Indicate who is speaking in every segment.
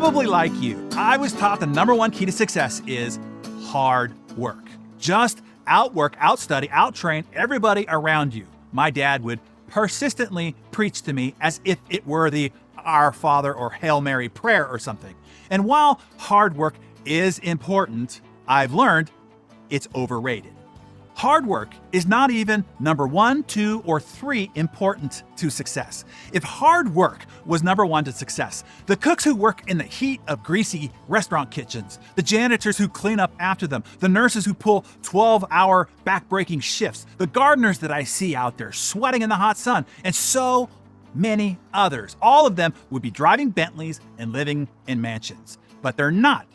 Speaker 1: Probably like you, I was taught the number one key to success is hard work. Just outwork, outstudy, outtrain everybody around you. My dad would persistently preach to me as if it were the Our Father or Hail Mary prayer or something. And while hard work is important, I've learned it's overrated. Hard work is not even number 1, 2, or 3 important to success. If hard work was number 1 to success, the cooks who work in the heat of greasy restaurant kitchens, the janitors who clean up after them, the nurses who pull 12-hour back-breaking shifts, the gardeners that I see out there sweating in the hot sun, and so many others, all of them would be driving Bentleys and living in mansions. But they're not.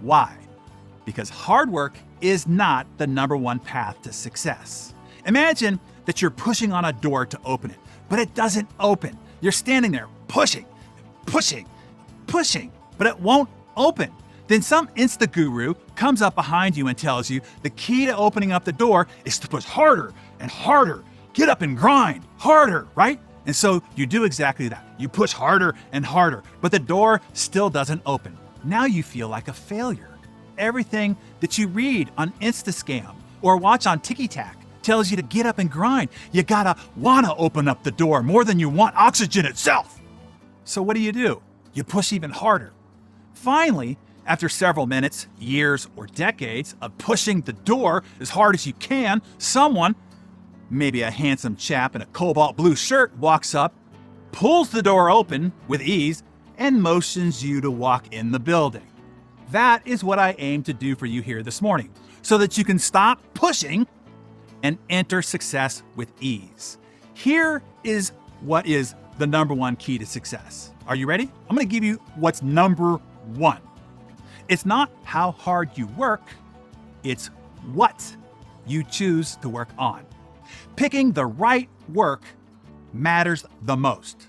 Speaker 1: Why? Because hard work is not the number 1 path to success. Imagine that you're pushing on a door to open it, but it doesn't open. You're standing there pushing, but it won't open. Then some Insta guru comes up behind you and tells you the key to opening up the door is to push harder and harder. Get up and grind harder, right? And so you do exactly that. You push harder and harder, but the door still doesn't open. Now you feel like a failure. Everything that you read on Instascam or watch on TikTok tells you to get up and grind. You gotta wanna open up the door more than you want oxygen itself. So what do? You push even harder. Finally, after several minutes, years, or decades of pushing the door as hard as you can, someone, maybe a handsome chap in a cobalt blue shirt, walks up, pulls the door open with ease, and motions you to walk in the building. That is what I aim to do for you here this morning, so that you can stop pushing and enter success with ease. Here is what is the number 1 key to success. Are you ready? I'm gonna give you what's number 1. It's not how hard you work, it's what you choose to work on. Picking the right work matters the most.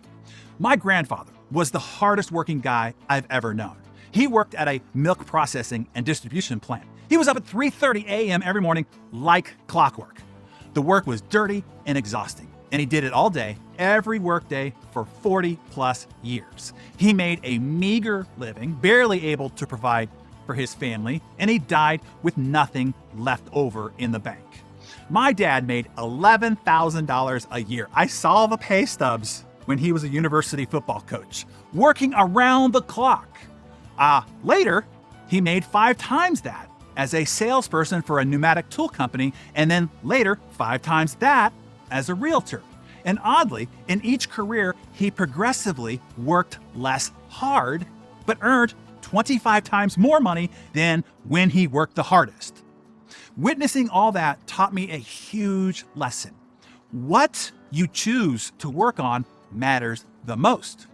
Speaker 1: My grandfather was the hardest working guy I've ever known. He worked at a milk processing and distribution plant. He was up at 3:30 a.m. every morning like clockwork. The work was dirty and exhausting, and he did it all day, every workday for 40 plus years. He made a meager living, barely able to provide for his family, and he died with nothing left over in the bank. My dad made $11,000 a year. I saw the pay stubs when he was a university football coach, working around the clock. Later, he made 5 times that as a salesperson for a pneumatic tool company, and then later 5 times that as a realtor. And oddly, in each career, he progressively worked less hard, but earned 25 times more money than when he worked the hardest. Witnessing all that taught me a huge lesson. What you choose to work on matters the most.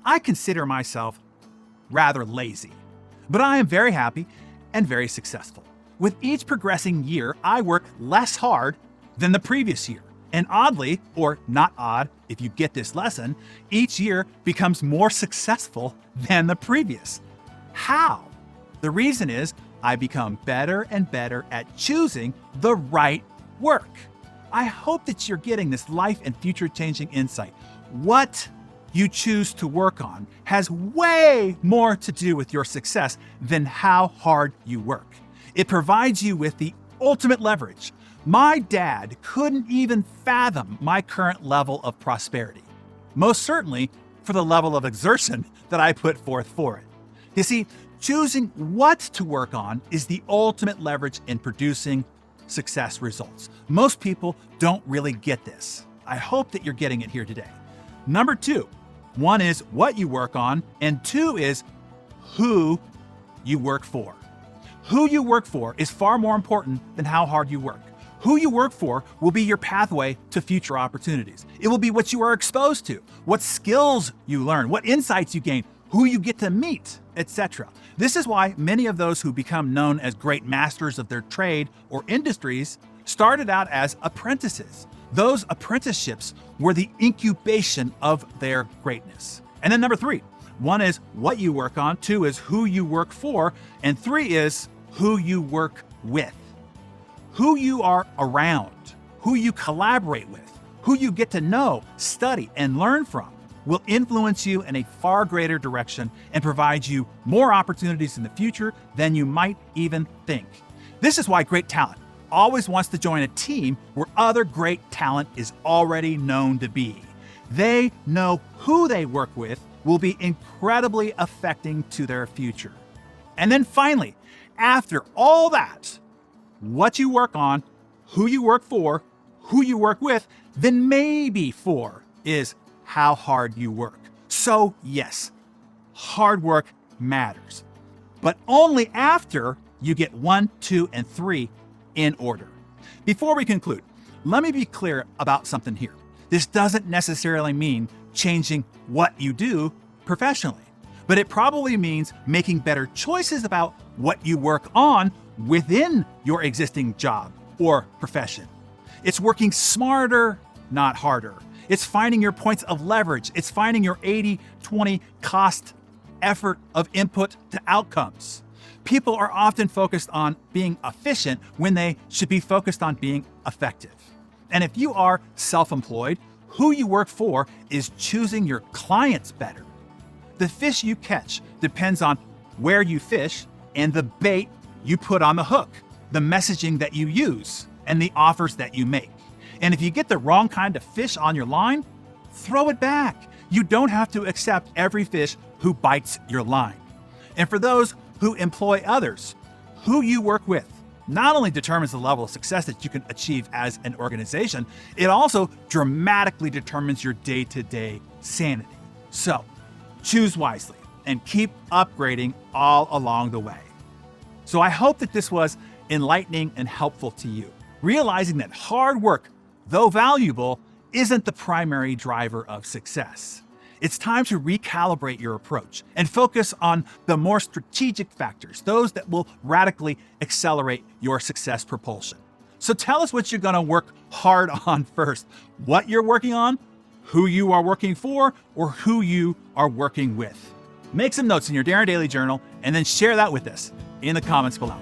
Speaker 1: I consider myself rather lazy, but I am very happy and very successful. With each progressing year, I work less hard than the previous year. And oddly, or not odd if you get this lesson, each year becomes more successful than the previous. How? The reason is I become better and better at choosing the right work. I hope that you're getting this life and future changing insight. What you choose to work on has way more to do with your success than how hard you work. It provides you with the ultimate leverage. My dad couldn't even fathom my current level of prosperity, most certainly for the level of exertion that I put forth for it. You see, choosing what to work on is the ultimate leverage in producing success results. Most people don't really get this. I hope that you're getting it here today. Number 2, 1 is what you work on, and 2 is who you work for. Who you work for is far more important than how hard you work. Who you work for will be your pathway to future opportunities. It will be what you are exposed to, what skills you learn, what insights you gain, who you get to meet, etc. This is why many of those who become known as great masters of their trade or industries started out as apprentices. Those apprenticeships were the incubation of their greatness. And then number 3, 1 is what you work on, 2 is who you work for, and 3 is who you work with. Who you are around, who you collaborate with, who you get to know, study, and learn from. will influence you in a far greater direction and provide you more opportunities in the future than you might even think. This is why great talent always wants to join a team where other great talent is already known to be. They know who they work with will be incredibly affecting to their future. And then finally, after all that, what you work on, who you work for, who you work with, then maybe four is how hard you work. So yes, hard work matters, but only after you get 1, 2, and 3 in order. Before we conclude, let me be clear about something here. This doesn't necessarily mean changing what you do professionally, but it probably means making better choices about what you work on within your existing job or profession. It's working smarter, not harder. It's finding your points of leverage. It's finding your 80-20 cost effort of input to outcomes. People are often focused on being efficient when they should be focused on being effective. And if you are self-employed, who you work for is choosing your clients better. The fish you catch depends on where you fish and the bait you put on the hook, the messaging that you use, and the offers that you make. And if you get the wrong kind of fish on your line, throw it back. You don't have to accept every fish who bites your line. And for those who employ others, who you work with not only determines the level of success that you can achieve as an organization, it also dramatically determines your day-to-day sanity. So choose wisely and keep upgrading all along the way. So I hope that this was enlightening and helpful to you, realizing that hard work, though valuable, isn't the primary driver of success. It's time to recalibrate your approach and focus on the more strategic factors, those that will radically accelerate your success propulsion. So tell us what you're going to work hard on first, what you're working on, who you are working for, or who you are working with. Make some notes in your Darren Daily Journal and then share that with us in the comments below.